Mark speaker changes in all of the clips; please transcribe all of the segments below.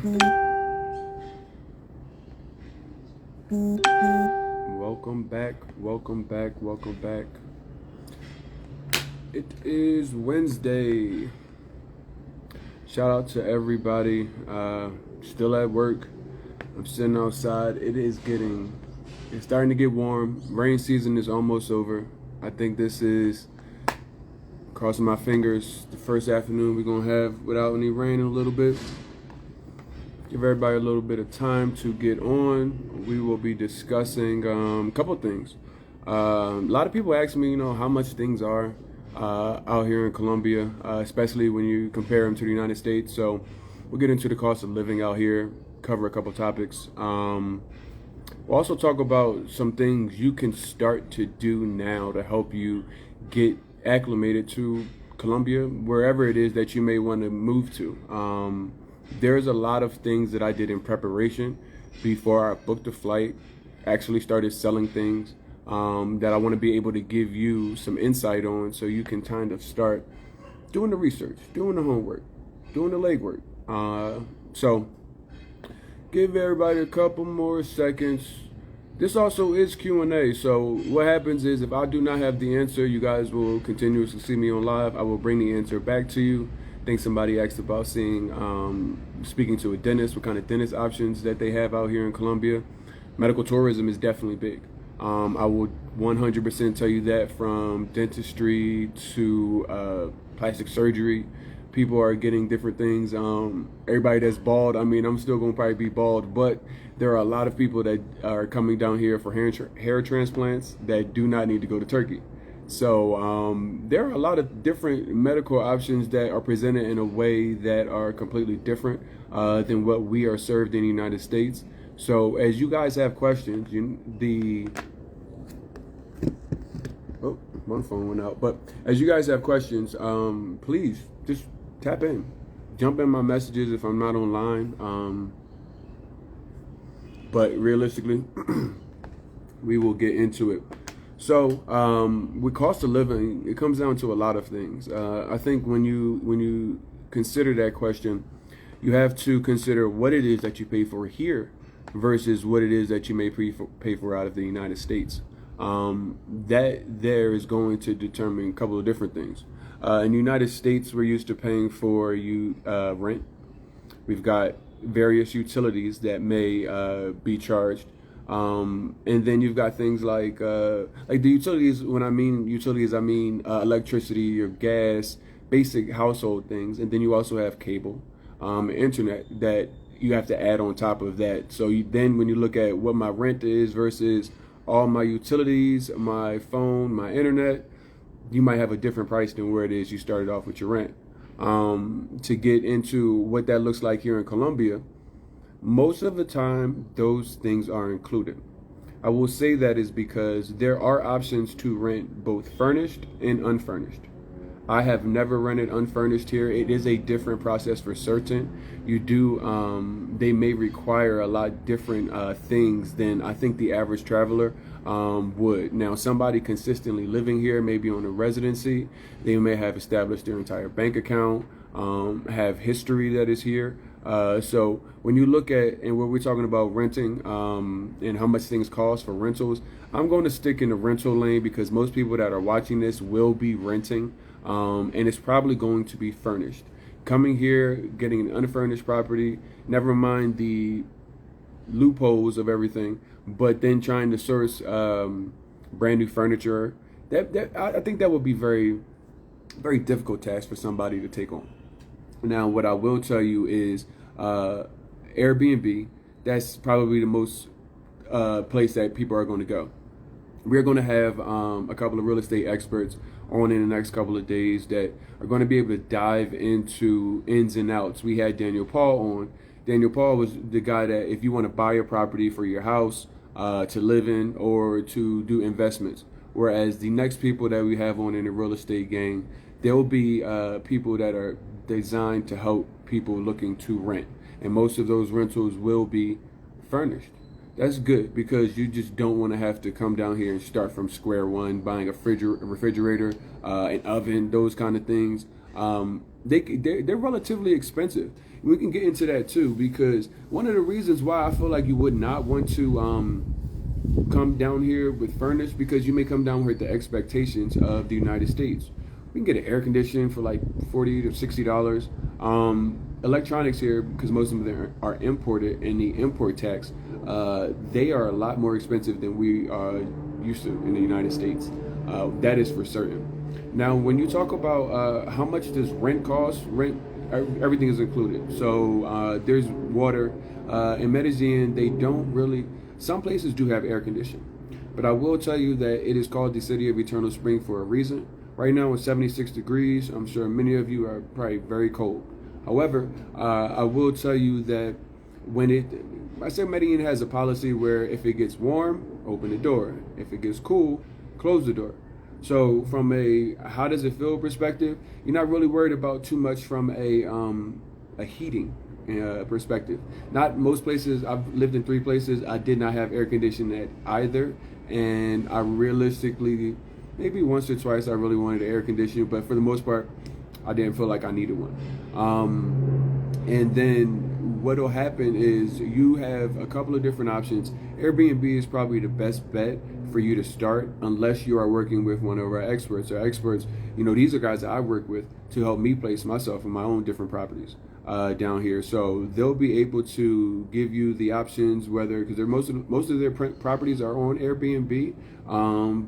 Speaker 1: Welcome back, welcome back, welcome back. It is Wednesday. Shout out to everybody. Still at work. I'm sitting outside. It's starting to get warm. Rain season is almost over. I think this is, crossing my fingers, the first afternoon we're going to have without any rain in a little bit. Give everybody a little bit of time to get on. We will be discussing a couple of things. A lot of people ask me, how much things are out here in Colombia, especially when you compare them to the United States. So we'll get into the cost of living out here, cover a couple topics. We'll also talk about some things you can start to do now to help you get acclimated to Colombia, wherever it is that you may want to move to. There's a lot of things that I did in preparation before I booked a flight, actually started selling things that I want to be able to give you some insight on, so you can kind of start doing the research, doing the homework, doing the legwork. So give everybody a couple more seconds. This also is Q&A, so what happens is if I do not have the answer, you guys will continuously see me on live. I will bring the answer back to you. I think somebody asked about speaking to a dentist, what kind of dentist options that they have out here in Colombia. Medical tourism is definitely big. I will 100% tell you that, from dentistry to plastic surgery. People are getting different things. Everybody that's bald, I'm still going to probably be bald, but there are a lot of people that are coming down here for hair transplants that do not need to go to Turkey. So there are a lot of different medical options that are presented in a way that are completely different than what we are served in the United States. So as you guys have questions, one phone went out. But as you guys have questions, please just tap in, jump in my messages if I'm not online. But realistically, we will get into it. So with cost of living, it comes down to a lot of things. I think when you consider that question, you have to consider what it is that you pay for here versus what it is that you may pay for out of the United States. That there is going to determine a couple of different things. In the United States, we're used to paying for rent. We've got various utilities that may be charged. And then you've got things like the utilities. When I mean utilities, I mean electricity, your gas, basic household things. And then you also have cable, internet that you have to add on top of that. So then when you look at what my rent is versus all my utilities, my phone, my internet, you might have a different price than where it is you started off with your rent. To get into what that looks like here in Colombia, most of the time, those things are included. I will say that is because there are options to rent both furnished and unfurnished. I have never rented unfurnished here. It is a different process for certain. They may require a lot different things than I think the average traveler would. Now, somebody consistently living here, maybe on a residency, they may have established their entire bank account, have history that is here. So when you look at, and when we're talking about renting and how much things cost for rentals, I'm going to stick in the rental lane because most people that are watching this will be renting, and it's probably going to be furnished. Coming here, getting an unfurnished property, never mind the loopholes of everything, but then trying to source brand new furniture, I think that would be very, very difficult task for somebody to take on. Now, what I will tell you is Airbnb, that's probably the most place that people are going to go. We're going to have a couple of real estate experts on in the next couple of days that are going to be able to dive into ins and outs. We had Daniel Paul on. Daniel Paul was the guy that if you want to buy a property for your house to live in or to do investments, whereas the next people that we have on in the real estate gang, there will be people that are designed to help people looking to rent, and most of those rentals will be furnished. That's good because you just don't want to have to come down here and start from square one, buying a refrigerator, an oven, those kind of things. They're relatively expensive. We can get into that too because one of the reasons why I feel like you would not want to come down here with furnished because you may come down with the expectations of the United States. We can get an air conditioning for like $40 to $60. Electronics here, because most of them are imported, and the import tax, they are a lot more expensive than we are used to in the United States. That is for certain. Now, when you talk about how much does rent cost, everything is included. So there's water. In Medellin, they don't really. Some places do have air conditioning, but I will tell you that it is called the City of Eternal Spring for a reason. Right now it's 76 degrees. I'm sure many of you are probably very cold. However, I will tell you that I say Medellin has a policy where if it gets warm, open the door. If it gets cool, close the door. So from a how does it feel perspective, you're not really worried about too much from a heating perspective. Not most places. I've lived in 3 places. I did not have air conditioning at either, and I realistically, maybe once or twice, I really wanted air conditioning, but for the most part, I didn't feel like I needed one. And then what will happen is you have a couple of different options. Airbnb is probably the best bet for you to start unless you are working with one of our experts. Our experts, these are guys that I work with to help me place myself in my own different properties down here. So they'll be able to give you the options, whether because most of their properties are on Airbnb,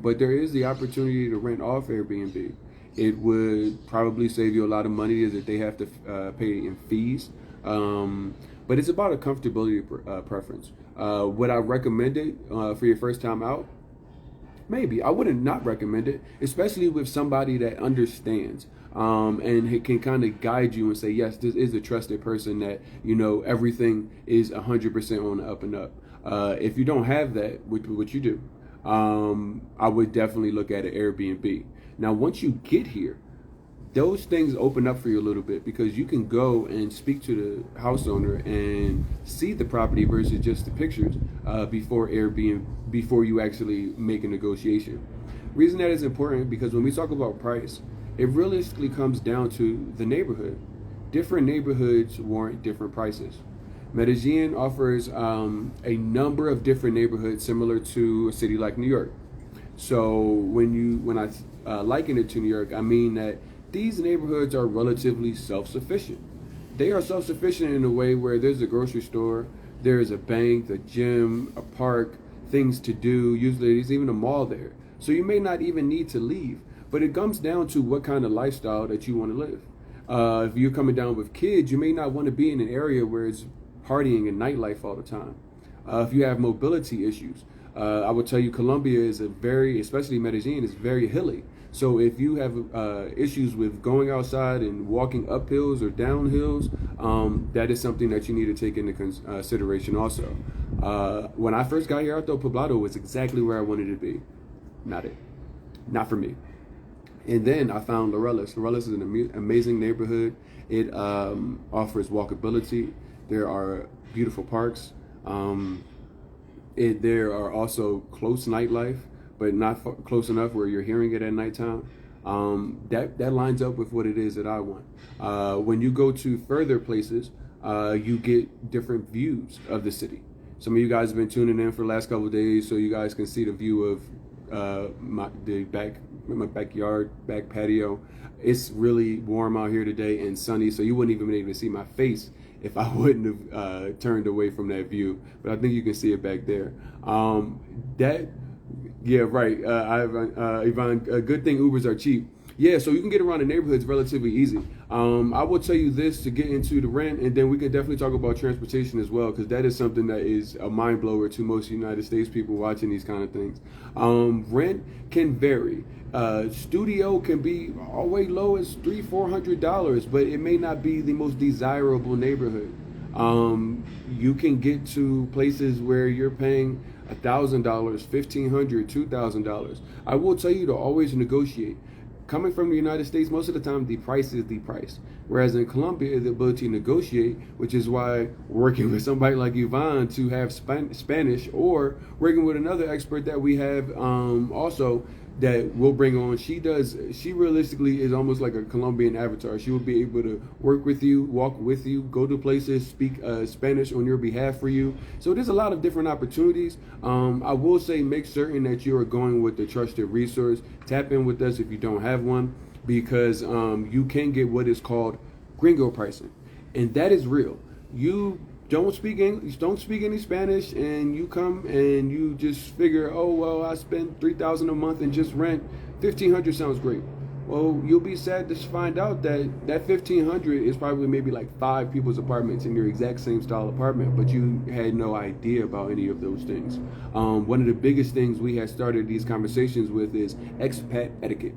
Speaker 1: but there is the opportunity to rent off Airbnb. It would probably save you a lot of money that they have to pay in fees. But it's about a comfortability preference. Would I recommend it for your first time out? Maybe. I wouldn't not recommend it, especially with somebody that understands and can kind of guide you and say, yes, this is a trusted person that, everything is 100% on the up and up. If you don't have that, what you do, I would definitely look at an Airbnb. Now, once you get here, those things open up for you a little bit because you can go and speak to the house owner and see the property versus just the pictures before you actually make a negotiation. Reason that is important because when we talk about price, it realistically comes down to the neighborhood. Different neighborhoods warrant different prices. Medellin offers a number of different neighborhoods similar to a city like New York. So when I liken it to New York, I mean that these neighborhoods are relatively self-sufficient. They are self-sufficient in a way where there's a grocery store, there's a bank, a gym, a park, things to do. Usually there's even a mall there. So you may not even need to leave, but it comes down to what kind of lifestyle that you want to live. If you're coming down with kids, you may not want to be in an area where it's partying and nightlife all the time. If you have mobility issues, I would tell you Colombia is especially Medellin, is very hilly. So if you have issues with going outside and walking up hills or down hills, that is something that you need to take into consideration also. When I first got here, I thought Poblado was exactly where I wanted to be. Not for me. And then I found Laurellis. Laurellis is an amazing neighborhood. It offers walkability. There are beautiful parks. There are also close nightlife, but not close enough where you're hearing it at nighttime. That lines up with what it is that I want. When you go to further places, you get different views of the city. Some of you guys have been tuning in for the last couple of days, so you guys can see the view of my backyard, back patio. It's really warm out here today and sunny, so you wouldn't even be able to see my face if I wouldn't have turned away from that view. But I think you can see it back there. Yeah, right. Yvonne, a good thing Ubers are cheap. Yeah, so you can get around the neighborhoods relatively easy. I will tell you this to get into the rent, and then we can definitely talk about transportation as well, because that is something that is a mind blower to most United States people watching these kind of things. Rent can vary. Studio can be all the way low as $300-400, but it may not be the most desirable neighborhood. You can get to places where you're paying $1,000, $1,500, $2,000. I will tell you to always negotiate. coming from the United States, most of the time the price is the price. Whereas in Colombia, the ability to negotiate, which is why working with somebody like Yvonne to have Spanish, or working with another expert that we have also that we'll bring on. She realistically is almost like a Colombian avatar. She will be able to work with you, walk with you, go to places, speak Spanish on your behalf for you. So there's a lot of different opportunities. I will say make certain that you are going with the trusted resource. Tap in with us if you don't have one, because you can get what is called gringo pricing, and that is real. You don't speak English, don't speak any Spanish, and you come and you just figure, oh well, I spend $3,000 a month and just rent. $1,500 sounds great. Well, you'll be sad to find out that $1,500 is probably maybe like 5 people's apartments in your exact same style apartment, but you had no idea about any of those things. One of the biggest things we had started these conversations with is expat etiquette.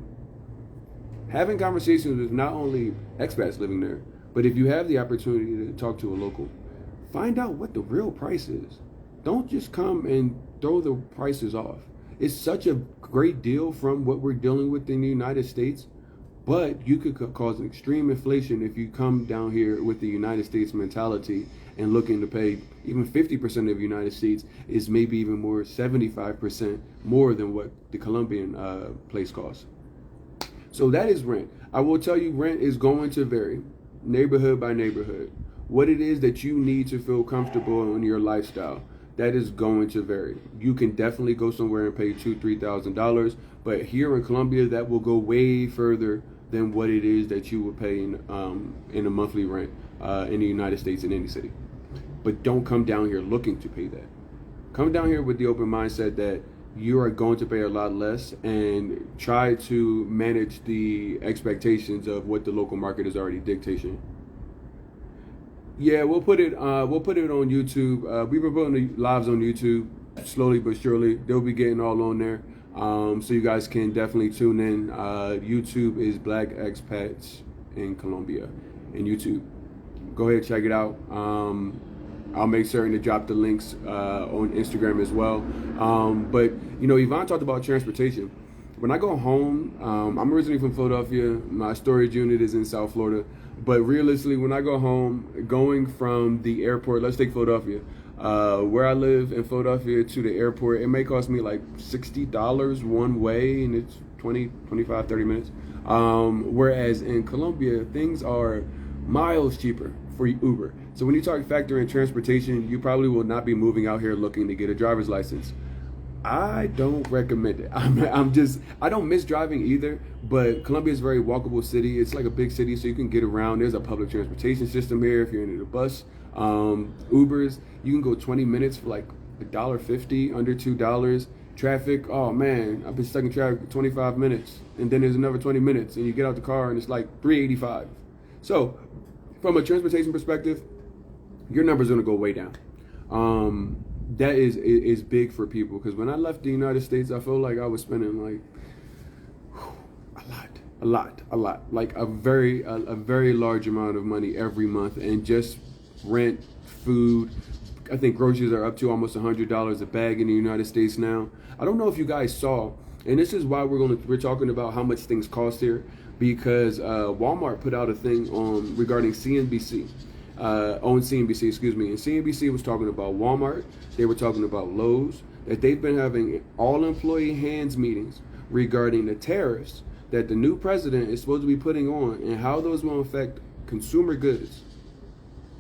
Speaker 1: Having conversations with not only expats living there, but if you have the opportunity to talk to a local, find out what the real price is. Don't just come and throw the prices off. It's such a great deal from what we're dealing with in the United States, but you could cause an extreme inflation if you come down here with the United States mentality and looking to pay even 50% of the United States is maybe even more, 75% more than what the Colombian place costs. So that is rent. I will tell you, rent is going to vary neighborhood by neighborhood. What it is that you need to feel comfortable in your lifestyle, that is going to vary. You can definitely go somewhere and pay $2,000-$3,000, but here in Colombia, that will go way further than what it is that you would pay in a monthly rent in the United States in any city. But don't come down here looking to pay that. Come down here with the open mindset that you are going to pay a lot less, and try to manage the expectations of what the local market is already dictating. Yeah, we'll put it on YouTube. We've been putting the lives on YouTube slowly but surely. They'll be getting all on there, so you guys can definitely tune in. YouTube is Black Expats in Colombia, in YouTube. Go ahead, check it out. I'll make certain to drop the links on Instagram as well. But you know, Yvonne talked about transportation. When I go home, I'm originally from Philadelphia. My storage unit is in South Florida. But realistically, when I go home, going from the airport, let's take Philadelphia, where I live in Philadelphia to the airport, it may cost me like $60 one way, and it's 20, 25, 30 minutes. Whereas in Colombia, things are miles cheaper for Uber. So when you factor in transportation, you probably will not be moving out here looking to get a driver's license. I don't recommend it. I don't miss driving either, but Colombia is a very walkable city. It's like a big city, so you can get around. There's a public transportation system here if you're in the bus. Ubers, you can go 20 minutes for like $1.50, under $2. Traffic, oh man, I've been stuck in traffic for 25 minutes, and then there's another 20 minutes, and you get out the car and it's like $3.85. So from a transportation perspective, your number's gonna go way down. That is big for people, because when I left the United States, I felt like I was spending like a lot, like a very large amount of money every month, and just rent, food. I think groceries are up to almost $100 a bag in the United States now. I don't know if you guys saw, and this is why we're talking about how much things cost here, because Walmart put out a thing regarding CNBC. On CNBC, excuse me, and CNBC was talking about Walmart. They were talking about Lowe's, that they've been having all employee hands meetings regarding the tariffs that the new president is supposed to be putting on, and how those will affect consumer goods,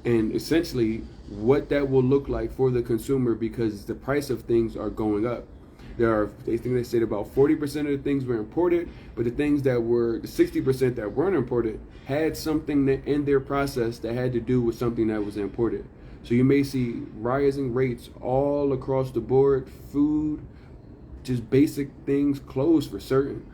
Speaker 1: and essentially what that will look like for the consumer, because the price of things are going up. They said about 40% of the things were imported, but the 60% that weren't imported had something in their process that had to do with something that was imported. So you may see rising rates all across the board, food, just basic things, clothes for certain.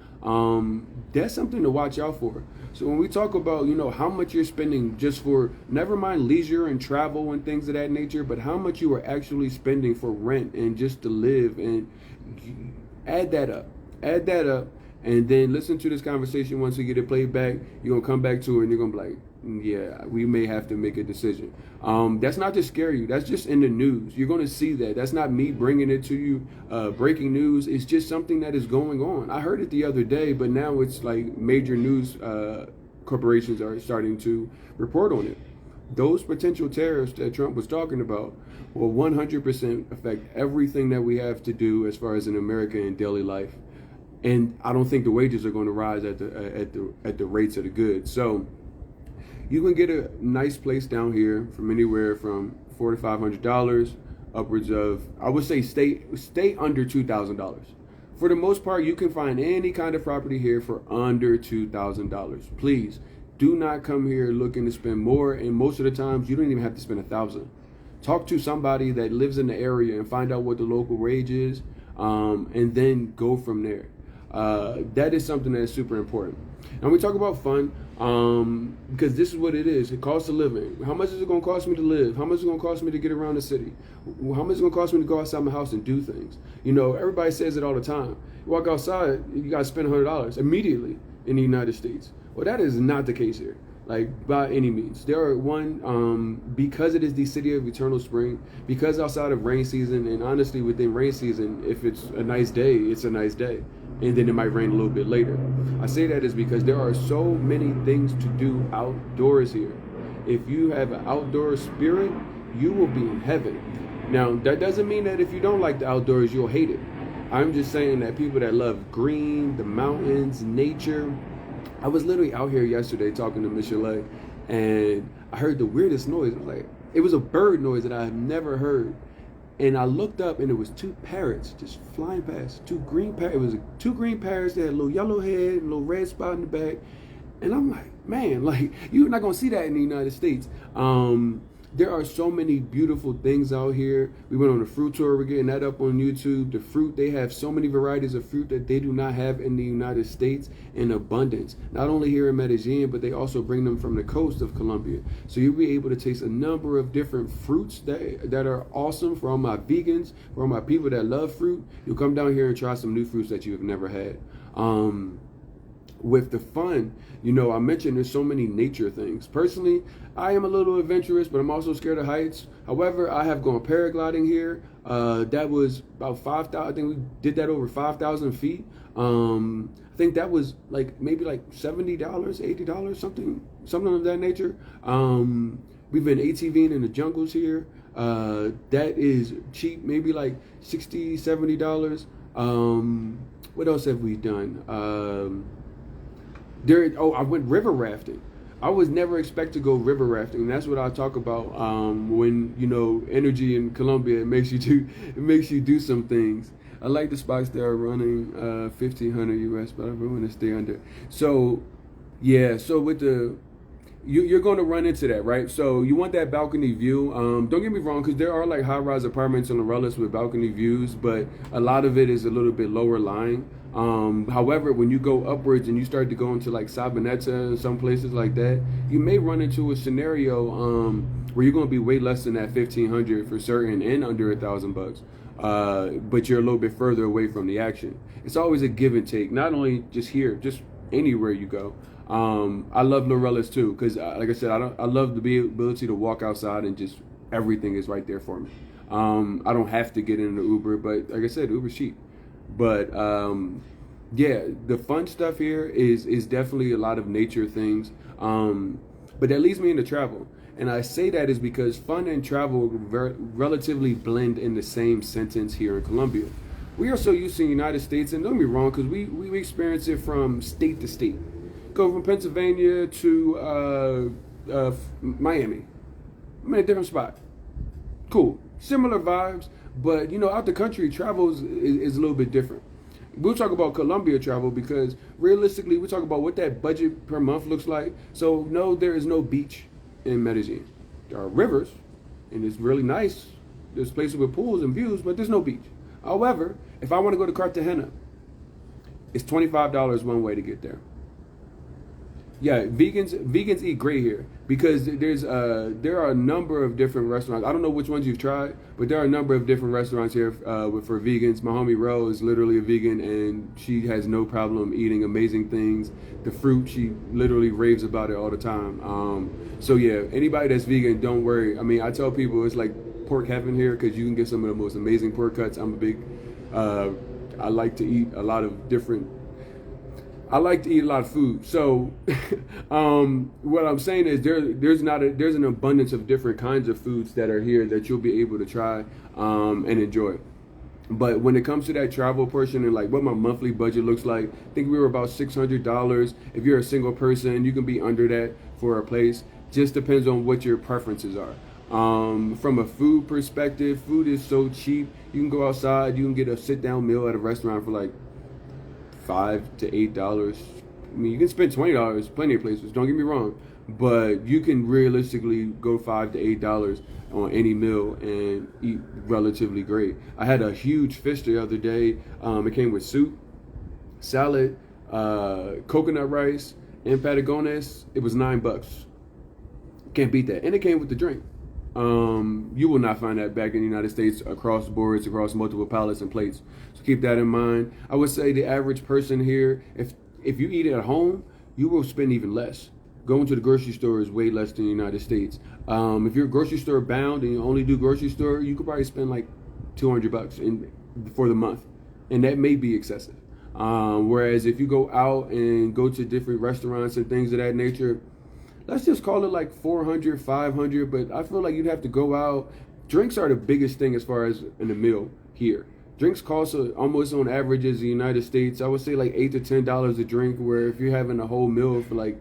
Speaker 1: That's something to watch out for. So when we talk about, how much you're spending just for, never mind leisure and travel and things of that nature, but how much you are actually spending for rent and just to live, and add that up, And then listen to this conversation once you get it played back. You're going to come back to it and you're going to be like, yeah, we may have to make a decision. That's not to scare you. That's just in the news. You're going to see that. That's not me bringing it to you. Breaking news. It's just something that is going on. I heard it the other day, but now it's like major news corporations are starting to report on it. Those potential tariffs that Trump was talking about will 100% affect everything that we have to do as far as in America in daily life. And I don't think the wages are going to rise at the rates of the goods. So you can get a nice place down here from anywhere from $400 to $500 upwards of, I would say, stay under $2,000. For the most part, you can find any kind of property here for under $2,000. Please do not come here looking to spend more. And most of the times, you don't even have to spend $1,000. Talk to somebody that lives in the area and find out what the local wage is, and then go from there. That is something that is super important. And we talk about fun, because this is what it is. It costs a living. How much is it going to cost me to live? How much is it going to cost me to get around the city? How much is it going to cost me to go outside my house and do things? You know, everybody says it all the time. You walk outside, you got to spend $100 immediately in the United States. Well, that is not the case here. Like, by any means. There are because it is the city of eternal spring, because outside of rain season, and honestly within rain season, if it's a nice day, it's a nice day. And then it might rain a little bit later. I say that is because there are so many things to do outdoors here. If you have an outdoor spirit, you will be in heaven. Now, that doesn't mean that if you don't like the outdoors, you'll hate it. I'm just saying that people that love green, the mountains, nature. I was literally out here yesterday talking to Michelle, and I heard the weirdest noise. It was a bird noise that I have never heard. And I looked up, and it was two parrots just flying past. Two green parrots. It was two green parrots. They had a little yellow head, a little red spot in the back. And I'm like, man, like, you're not going to see that in the United States. There are so many beautiful things out here. We went on a fruit tour. We're getting that up on YouTube. The fruit, they have so many varieties of fruit that they do not have in the United States in abundance. Not only here in Medellin, but they also bring them from the coast of Colombia. So you'll be able to taste a number of different fruits that are awesome for all my vegans, for all my people that love fruit. You'll come down here and try some new fruits that you have never had. With the fun, you know, I mentioned there's so many nature things. Personally, I am a little adventurous, but I'm also scared of heights. However, I have gone paragliding here. That was about 5,000. I think we did that over 5,000 feet. I think that was maybe $70, $80, something of that nature. We've been ATVing in the jungles here. That is cheap, maybe $60, $70. What else have we done? I went river rafting. I was never expect to go river rafting. And that's what I talk about when, you know, energy in Colombia, it makes you do some things. I like the spots that are running 1,500 US, but I really want to stay under. So, yeah, so with you're going to run into that, right? So you want that balcony view. Don't get me wrong, because there are high-rise apartments in Laurellis with balcony views, but a lot of it is a little bit lower lying. However, when you go upwards and you start to go into Sabaneta and some places like that, you may run into a scenario where you're going to be way less than that 1,500 for certain and under $1,000, but you're a little bit further away from the action. It's always a give and take, not only just here, just anywhere you go. I love Laurellis too, because like I said, I love the ability to walk outside and just everything is right there for me. I don't have to get in the Uber, but like I said, Uber's cheap. But yeah, the fun stuff here is definitely a lot of nature things. But that leads me into travel. And I say that is because fun and travel relatively blend in the same sentence here in Colombia. We are so used to the United States, and don't get me wrong, because we experience it from state to state. Go from Pennsylvania to Miami. I'm in a different spot. Cool. Similar vibes, but, you know, out the country, travel is a little bit different. We'll talk about Colombia travel because realistically, we'll talk about what that budget per month looks like. So, no, there is no beach in Medellin. There are rivers, and it's really nice. There's places with pools and views, but there's no beach. However, if I want to go to Cartagena, it's $25 one way to get there. Yeah, vegans eat great here because there are a number of different restaurants. I don't know which ones you've tried, but there are a number of different restaurants here for vegans. My homie Ro is literally a vegan, and she has no problem eating amazing things. The fruit, she literally raves about it all the time. So yeah, anybody that's vegan, don't worry. I mean, I tell people it's like pork heaven here because you can get some of the most amazing pork cuts. I'm a big, I like to eat a lot of different. I like to eat a lot of food. So what I'm saying is there's an abundance of different kinds of foods that are here that you'll be able to try and enjoy. But when it comes to that travel portion and like what my monthly budget looks like, I think we were about $600. If you're a single person, you can be under that for a place. Just depends on what your preferences are. From a food perspective, food is so cheap. You can go outside, you can get a sit down meal at a restaurant for like $5 to $8. I mean, you can spend $20 plenty of places. Don't get me wrong, but you can realistically go $5 to $8 on any meal and eat relatively great. I had a huge fish the other day. It came with soup, salad, coconut rice, and patagones. It was $9. Can't beat that, and it came with the drink. You will not find that back in the United States across boards, across multiple pallets and plates. So keep that in mind. I would say the average person here, if you eat at home, you will spend even less. Going to the grocery store is way less than the United States. If you're grocery store bound and you only do grocery store, you could probably spend like $200 for the month, and that may be excessive. Whereas if you go out and go to different restaurants and things of that nature, let's just call it like 400, 500, but I feel like you'd have to go out. Drinks are the biggest thing as far as in the meal here. Drinks cost almost on average as the United States. I would say like $8 to $10 a drink, where if you're having a whole meal for like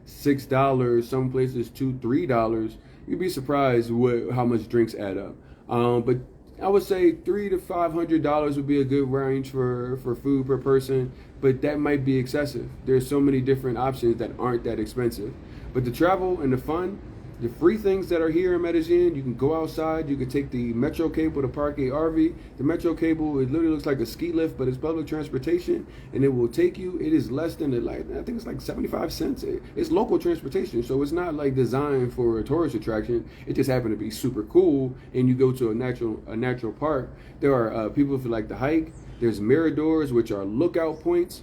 Speaker 1: $6, some places $2, $3, you'd be surprised how much drinks add up. But I would say $300 to $500 would be a good range for food per person, but that might be excessive. There's so many different options that aren't that expensive. But the travel and the fun, the free things that are here in Medellin, you can go outside, you can take the Metro cable to park a RV. The Metro cable, it literally looks like a ski lift, but it's public transportation, and it will take you, it is less than, I think it's like 75 cents. It's local transportation, so it's not like designed for a tourist attraction. It just happened to be super cool, and you go to a natural park. There are people who like to hike. There's miradors, which are lookout points.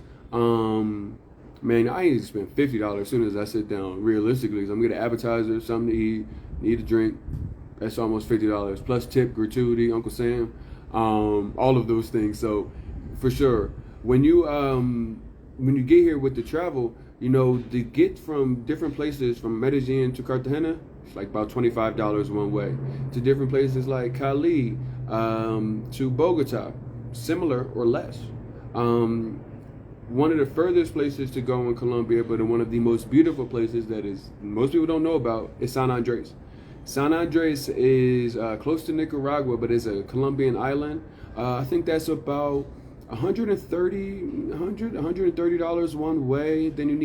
Speaker 1: Man, I need to spend $50 as soon as I sit down, realistically. So I'm going to get an appetizer, something to eat, need a drink. That's almost $50. Plus tip, gratuity, Uncle Sam, all of those things. So for sure, when you get here with the travel, to get from different places, from Medellin to Cartagena, it's like about $25 one way. To different places like Cali, to Bogota, similar or less. One of the furthest places to go in Colombia, but one of the most beautiful places that most people don't know about, is San Andres. San Andres is close to Nicaragua, but it's a Colombian island. I think that's about $130 one way. Then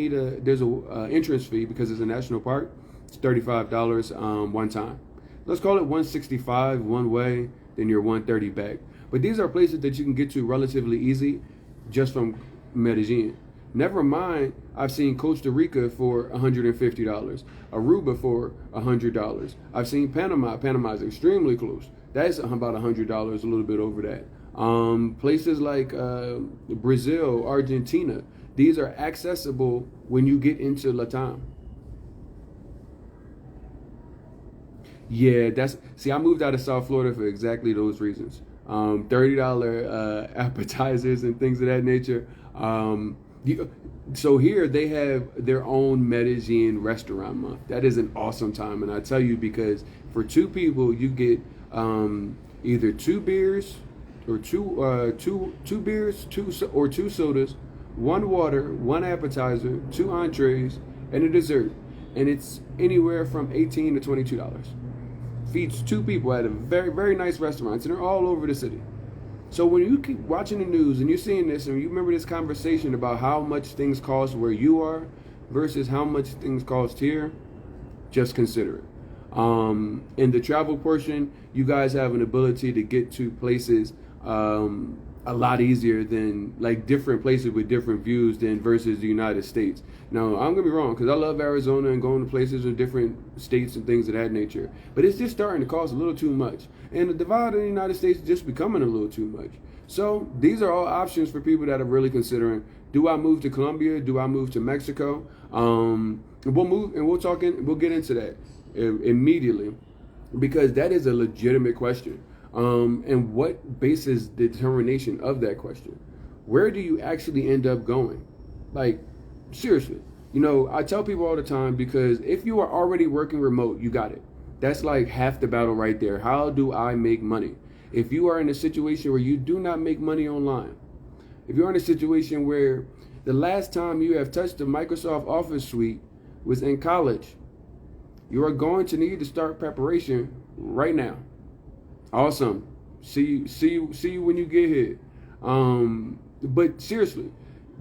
Speaker 1: there's a entrance fee because it's a national park. It's $35 one time. Let's call it $165 one way, then you're $130 back. But these are places that you can get to relatively easy just from Medellin. Never mind, I've seen Costa Rica for $150, Aruba for $100. I've seen Panama. Panama is extremely close. That's about $100, a little bit over that. Places like Brazil, Argentina, these are accessible when you get into Latam. Yeah, I moved out of South Florida for exactly those reasons. $30 appetizers and things of that nature. So here they have their own Medellin restaurant month. That is an awesome time, and I tell you, because for two people you get either two beers or two sodas, one water, one appetizer, two entrees, and a dessert, and it's anywhere from $18 to $22. Feeds two people at a very, very nice restaurants, and they're all over the city. So when you keep watching the news and you're seeing this, and you remember this conversation about how much things cost where you are versus how much things cost here, just consider it. In the travel portion, you guys have an ability to get to places a lot easier than like different places with different views than versus the United States. Now, I'm gonna be wrong because I love Arizona and going to places in different states and things of that nature, but it's just starting to cost a little too much, and the divide in the United States is just becoming a little too much. So these are all options for people that are really considering: do I move to Colombia? Do I move to Mexico? We'll move and we'll get into that immediately because that is a legitimate question. And what bases the determination of that question? Where do you actually end up going? Like, seriously. I tell people all the time, because if you are already working remote, you got it. That's like half the battle right there. How do I make money? If you are in a situation where you do not make money online, if you're in a situation where the last time you have touched the Microsoft Office suite was in college, you are going to need to start preparation right now. Awesome. See you when you get here. But seriously,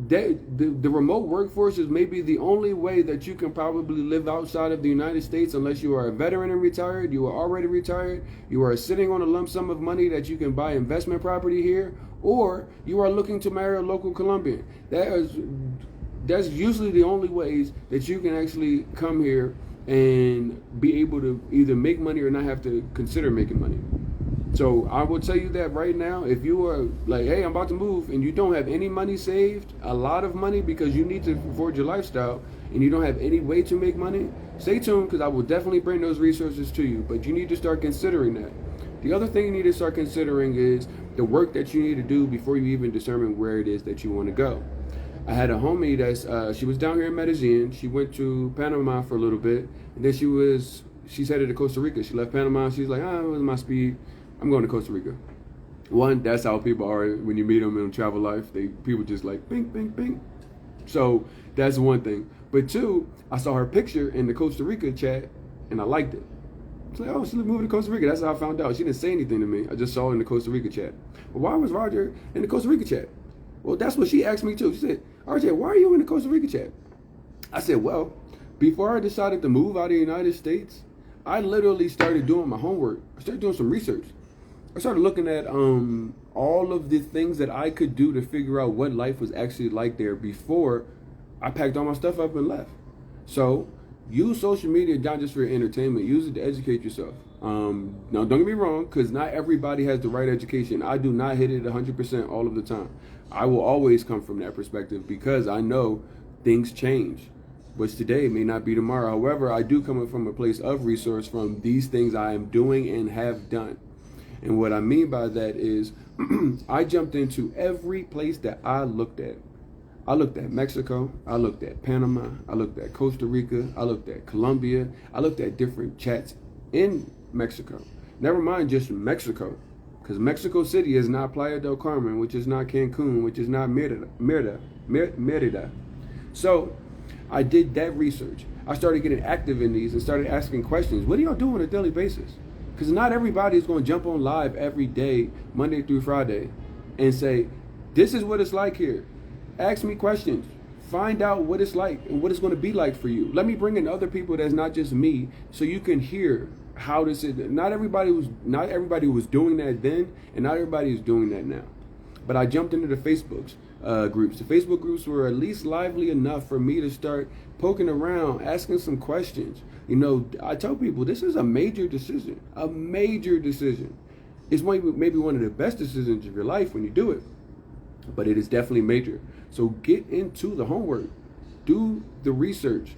Speaker 1: the remote workforce is maybe the only way that you can probably live outside of the United States, unless you are a veteran and retired, you are already retired, you are sitting on a lump sum of money that you can buy investment property here, or you are looking to marry a local Colombian. That's usually the only ways that you can actually come here and be able to either make money or not have to consider making money. So I will tell you that right now, if you are like, hey, I'm about to move, and you don't have any money saved, a lot of money, because you need to afford your lifestyle, and you don't have any way to make money, stay tuned, because I will definitely bring those resources to you. But you need to start considering that. The other thing you need to start considering is the work that you need to do before you even determine where it is that you want to go. I had a homie she was down here in Medellin. She went to Panama for a little bit, and then she's headed to Costa Rica. She left Panama. She's like, it was my speed. I'm going to Costa Rica. One, that's how people are when you meet them in travel life. People just like bing, bing, bing. So that's one thing. But two, I saw her picture in the Costa Rica chat, and I liked it. It's like, oh, she's moving to Costa Rica. That's how I found out. She didn't say anything to me. I just saw her in the Costa Rica chat. But why was Roger in the Costa Rica chat? Well, that's what she asked me too. She said, RJ, why are you in the Costa Rica chat? I said, well, before I decided to move out of the United States, I literally started doing my homework. I started doing some research. I started looking at all of the things that I could do to figure out what life was actually like there before I packed all my stuff up and left. So use social media not just for your entertainment. Use it to educate yourself. Now, don't get me wrong, because not everybody has the right education. I do not hit it 100% all of the time. I will always come from that perspective because I know things change. What's today may not be tomorrow. However, I do come from a place of resource from these things I am doing and have done. And what I mean by that is I jumped into every place that I looked at. I looked at Mexico, I looked at Panama, I looked at Costa Rica, I looked at Colombia, I looked at different chats in Mexico. Never mind just Mexico, because Mexico City is not Playa del Carmen, which is not Cancun, which is not Merida. So I did that research. I started getting active in these and started asking questions. What do y'all do on a daily basis? Because not everybody is going to jump on live every day, Monday through Friday, and say, this is what it's like here. Ask me questions. Find out what it's like and what it's going to be like for you. Let me bring in other people that's not just me, so you can hear how this is. Not everybody was doing that then, and not everybody is doing that now. But I jumped into the Facebook groups. The Facebook groups were at least lively enough for me to start poking around, asking some questions. I tell people this is a major decision. A major decision. It's maybe one of the best decisions of your life when you do it, but it is definitely major. So get into the homework. Do the research.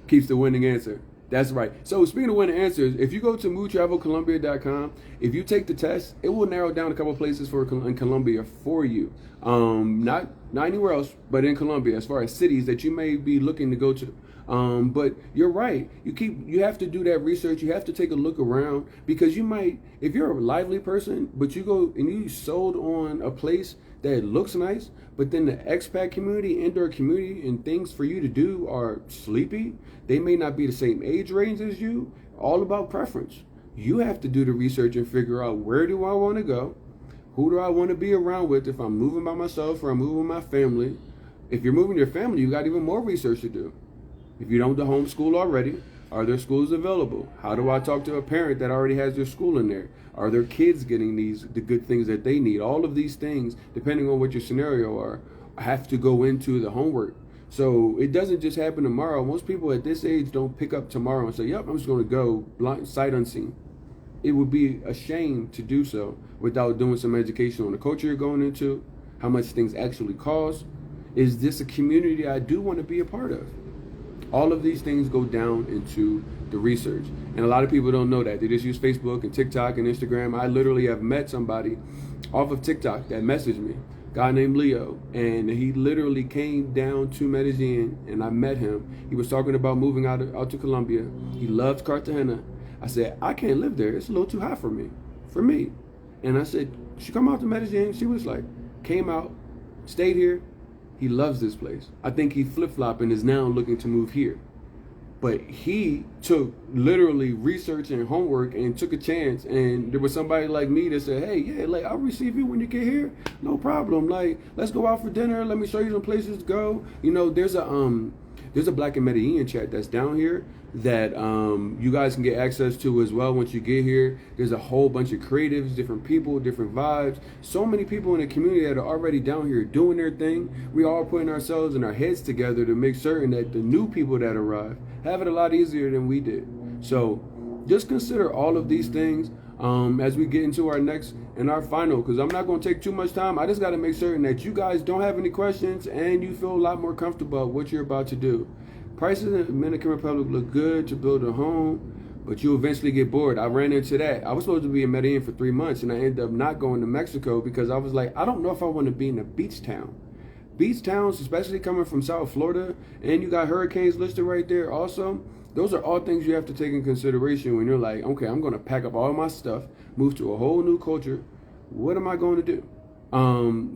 Speaker 1: Keeps the winning answer. That's right. So speaking of winning answers, if you go to movetravelcolombia.com, if you take the test, it will narrow down a couple of places in Colombia for you. Not anywhere else, but in Colombia, as far as cities that you may be looking to go to. But you're right. You have to do that research. You have to take a look around, because you might, if you're a lively person, but you go and you sold on a place that looks nice, but then the expat community, indoor community, and things for you to do are sleepy. They may not be the same age range as you. All about preference. You have to do the research and figure out, where do I want to go? Who do I want to be around with if I'm moving by myself or I'm moving with my family? If you're moving your family, you got even more research to do. If you don't do homeschool already, Are there schools available? How do I talk to a parent that already has their school in there? Are their kids getting the good things that they need? All of these things, depending on what your scenario are, have to go into the homework. So it doesn't just happen tomorrow. Most people at this age don't pick up tomorrow and say, yep, I'm just going to go blind, sight unseen. It would be a shame to do so without doing some education on the culture you're going into, how much things actually cost. Is this a community I do want to be a part of? All of these things go down into the research. And a lot of people don't know that. They just use Facebook and TikTok and Instagram. I literally have met somebody off of TikTok that messaged me, a guy named Leo, and he literally came down to Medellin, and I met him. He was talking about moving out to Colombia. He loves Cartagena. I said, I can't live there. It's a little too high for me. And I said, she come out to Medellin. She was like, came out, stayed here. He loves this place. I think he flip-flopped and is now looking to move here. But he took literally research and homework and took a chance. And there was somebody like me that said, hey, yeah, like, I'll receive you when you get here. No problem. Like, let's go out for dinner. Let me show you some places to go. You know, there's a Black in Medellin chat that's down here that you guys can get access to as well once you get here. There's a whole bunch of creatives, different people, different vibes. So many people in the community that are already down here doing their thing. We all putting ourselves and our heads together to make certain that the new people that arrive have it a lot easier than we did. So just consider all of these things as we get into our next and our final, because I'm not going to take too much time. I just got to make certain that you guys don't have any questions and you feel a lot more comfortable about what you're about to do. Prices in the Dominican Republic look good to build a home, but you eventually get bored. I ran into that. I was supposed to be in Medellin for 3 months, and I ended up not going to Mexico because I was like, I don't know if I want to be in a beach town. Beach towns, especially coming from South Florida, and you got hurricanes listed right there also. Those are all things you have to take in consideration when you're like, okay, I'm going to pack up all my stuff, move to a whole new culture. What am I going to do?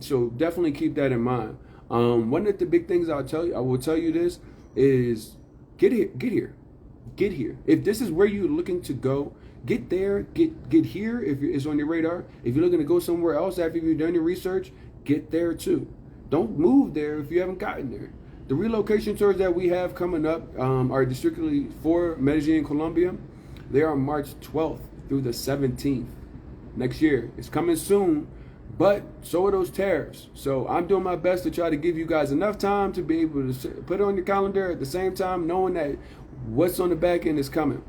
Speaker 1: So definitely keep that in mind. One of the big things I will tell you this is get here. If this is where you're looking to go, get there, get here if it's on your radar. If you're looking to go somewhere else after you've done your research, get there too. Don't move there if you haven't gotten there. The relocation tours that we have coming up are strictly for Medellin, Colombia. They are March 12th through the 17th next year. It's coming soon, but so are those tariffs. So I'm doing my best to try to give you guys enough time to be able to put it on your calendar at the same time, knowing that what's on the back end is coming.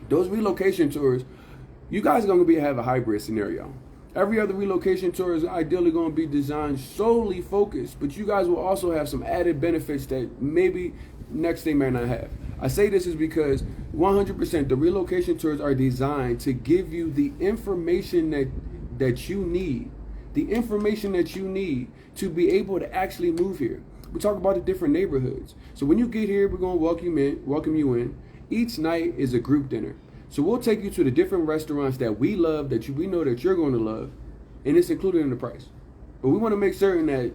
Speaker 1: Those relocation tours, you guys are going to have a hybrid scenario. Every other relocation tour is ideally going to be designed solely focused, but you guys will also have some added benefits that maybe next they may not have. I say this is because 100% the relocation tours are designed to give you the information that you need. The information that you need to be able to actually move here. We talk about the different neighborhoods. So when you get here, we're going to welcome you in. Each night is a group dinner. So we'll take you to the different restaurants that we love, we know that you're going to love, and it's included in the price. But we want to make certain that,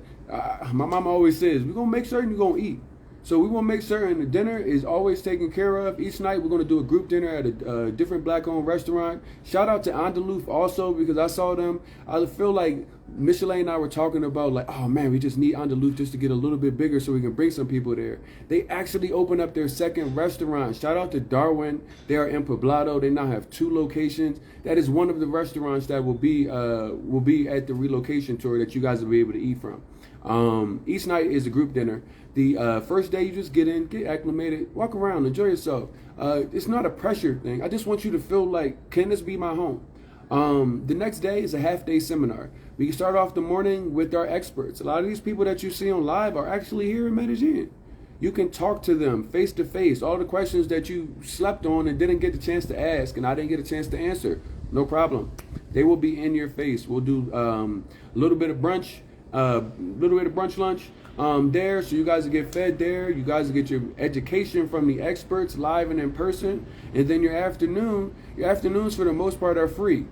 Speaker 1: my mama always says, we're going to make certain you're going to eat. So we want to make certain the dinner is always taken care of. Each night we're going to do a group dinner at a different Black-owned restaurant. Shout out to Andaluf also, because I saw them. I feel like Micheline and I were talking about like, oh man, we just need Andaluf just to get a little bit bigger so we can bring some people there. They actually opened up their second restaurant. Shout out to Darwin. They are in Poblado. They now have 2 locations. That is one of the restaurants that will be at the relocation tour that you guys will be able to eat from. Each night is a group dinner. The first day you just get in, get acclimated, walk around, enjoy yourself. It's not a pressure thing. I just want you to feel like, can this be my home? The next day is a half-day seminar. We can start off the morning with our experts. A lot of these people that you see on live are actually here in Medellin. You can talk to them face to face. All the questions that you slept on and didn't get the chance to ask, and I didn't get a chance to answer, no problem. They will be in your face. We'll do a little bit of brunch lunch there, so you guys will get fed there. You guys will get your education from the experts live and in person, and then your afternoons for the most part are free,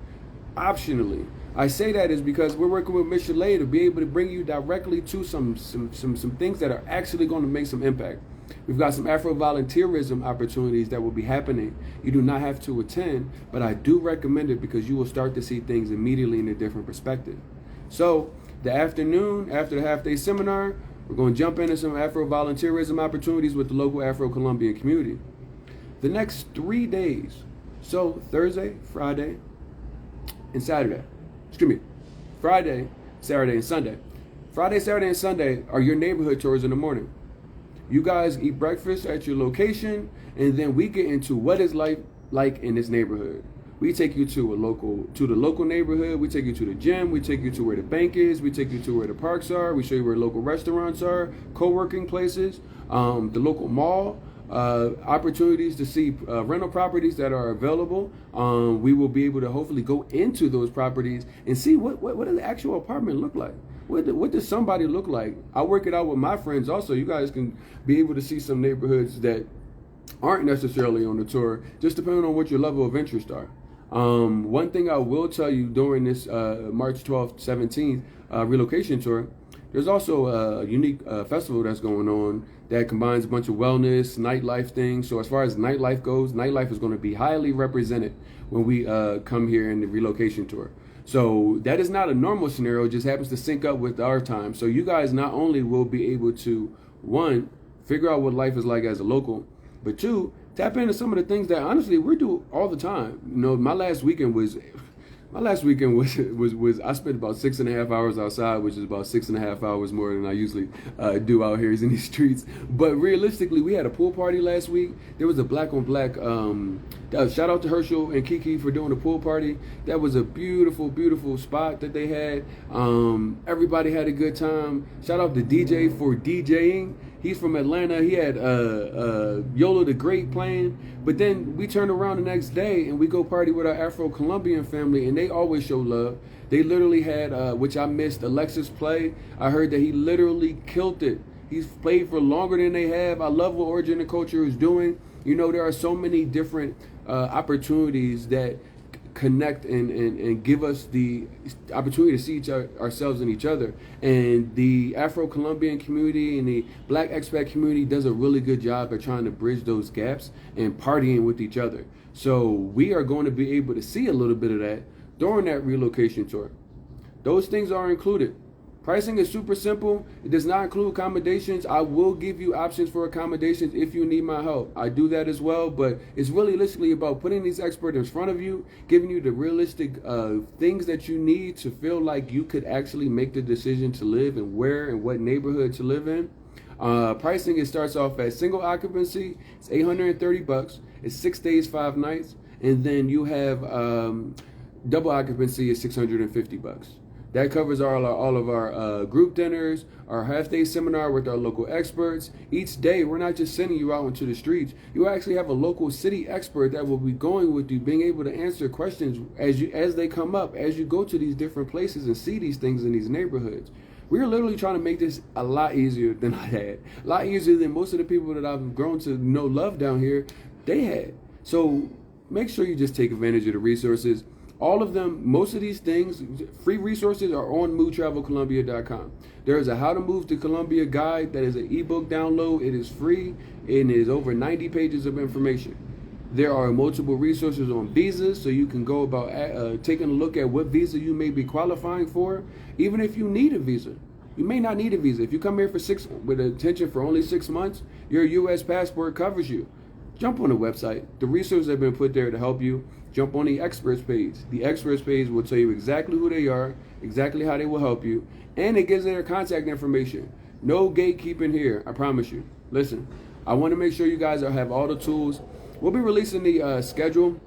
Speaker 1: optionally. I say that is because we're working with Ms. Chalet to be able to bring you directly to some things that are actually going to make some impact. We've got some Afro-volunteerism opportunities that will be happening. You do not have to attend, but I do recommend it because you will start to see things immediately in a different perspective. So the afternoon, after the half-day seminar, we're going to jump into some Afro-volunteerism opportunities with the local Afro-Colombian community. The next 3 days, so Thursday, Friday, and Saturday. Excuse me, Friday, Saturday, and Sunday. Friday, Saturday, and Sunday are your neighborhood tours in the morning. You guys eat breakfast at your location, and then we get into what is life like in this neighborhood. We take you to the local neighborhood. We take you to the gym. We take you to where the bank is. We take you to where the parks are. We show you where local restaurants are, co-working places, the local mall, opportunities to see rental properties that are available. We will be able to hopefully go into those properties and see what does the actual apartment look like. What does somebody look like? I work it out with my friends also. You guys can be able to see some neighborhoods that aren't necessarily on the tour, just depending on what your level of interest are. One thing I will tell you during this March 12th, 17th relocation tour, there's also a unique festival that's going on that combines a bunch of wellness, nightlife things. So as far as nightlife goes, nightlife is going to be highly represented when we come here in the relocation tour. So that is not a normal scenario, it just happens to sync up with our time. So you guys not only will be able to, one, figure out what life is like as a local, but two, tap into some of the things that honestly we do all the time. You know, my last weekend was I spent about 6.5 hours outside, which is about 6.5 hours more than I usually do out here in these streets. But realistically, we had a pool party last week. There was a black on black. Shout out to Herschel and Kiki for doing the pool party. That was a beautiful, beautiful spot that they had. Everybody had a good time. Shout out to DJ for DJing. He's from Atlanta. He had Yola the Great playing. But then we turn around the next day and we go party with our Afro-Colombian family, and they always show love. They literally had, which I missed, Alexis play. I heard that he literally killed it. He's played for longer than they have. I love what Origin and Culture is doing. You know, there are so many different opportunities that connect and give us the opportunity to see ourselves and each other. And the Afro-Colombian community and the Black expat community does a really good job at trying to bridge those gaps and partying with each other. So we are going to be able to see a little bit of that during that relocation tour. Those things are included. Pricing is super simple. It does not include accommodations. I will give you options for accommodations if you need my help. I do that as well, but it's really realistically about putting these experts in front of you, giving you the realistic things that you need to feel like you could actually make the decision to live and where and what neighborhood to live in. Pricing, it starts off at single occupancy. It's $830. It's 6 days, 5 nights. And then you have double occupancy is $650. That covers all of our group dinners, our half-day seminar with our local experts. Each day, we're not just sending you out into the streets. You actually have a local city expert that will be going with you, being able to answer questions as they come up, as you go to these different places and see these things in these neighborhoods. We're literally trying to make this a lot easier than I had. A lot easier than most of the people that I've grown to know love down here, they had. So make sure you just take advantage of the resources. All of them, most of these things, free resources are on movetravelcolombia.com. There is a How to Move to Colombia guide that is an ebook download. It is free and it is over 90 pages of information. There are multiple resources on visas, so you can go about taking a look at what visa you may be qualifying for. Even if you need a visa, you may not need a visa. If you come here with intention for only 6 months, your U.S. passport covers you. Jump on the website. The resources have been put there to help you. Jump on the experts page. The experts page will tell you exactly who they are, exactly how they will help you, and it gives their contact information. No gatekeeping here, I promise you. Listen, I want to make sure you guys have all the tools. We'll be releasing the schedule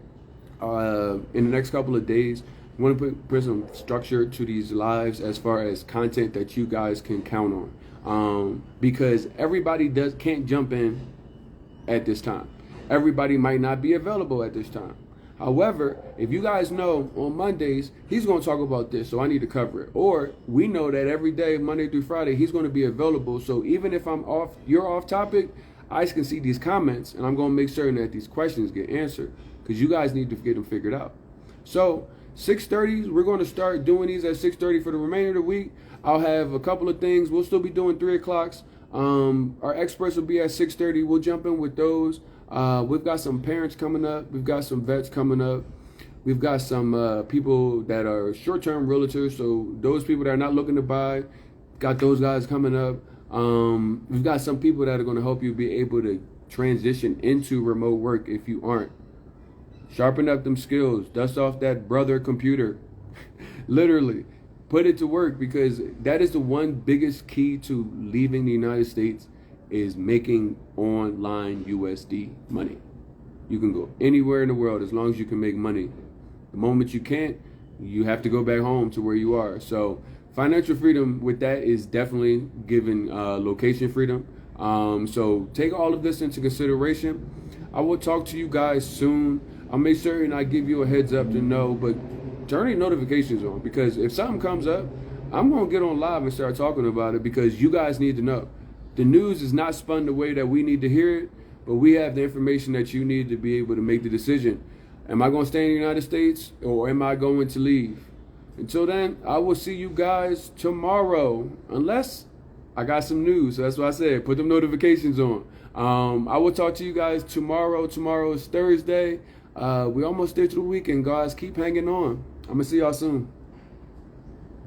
Speaker 1: in the next couple of days. We want to put some structure to these lives as far as content that you guys can count on, because everybody can't jump in at this time. Everybody might not be available at this time. However, if you guys know on Mondays, he's going to talk about this, so I need to cover it. Or we know that every day, Monday through Friday, he's going to be available. So even if I'm off, you're off topic, I can see these comments, and I'm going to make certain that these questions get answered, because you guys need to get them figured out. So 6:30, we're going to start doing these at 6:30 for the remainder of the week. I'll have a couple of things. We'll still be doing 3 o'clocks. Our experts will be at 6:30. We'll jump in with those. We've got some parents coming up. We've got some vets coming up. We've got some people that are short-term realtors. So those people that are not looking to buy, got those guys coming up. We've got some people that are going to help you be able to transition into remote work if you aren't. Sharpen up them skills. Dust off that brother computer. Literally. Put it to work, because that is the one biggest key to leaving the United States, is making online USD money. You can go anywhere in the world as long as you can make money. The moment you can't, you have to go back home to where you are. So financial freedom with that is definitely giving location freedom. So take all of this into consideration. I will talk to you guys soon. I'll make sure and I give you a heads up to know, but turn your notifications on, because if something comes up, I'm going to get on live and start talking about it, because you guys need to know. The news is not spun the way that we need to hear it, but we have the information that you need to be able to make the decision. Am I going to stay in the United States, or am I going to leave? Until then, I will see you guys tomorrow, unless I got some news. So that's why I said put them notifications on. I will talk to you guys tomorrow. Tomorrow is Thursday. We almost there to the weekend, guys. Keep hanging on. I'm going to see y'all soon.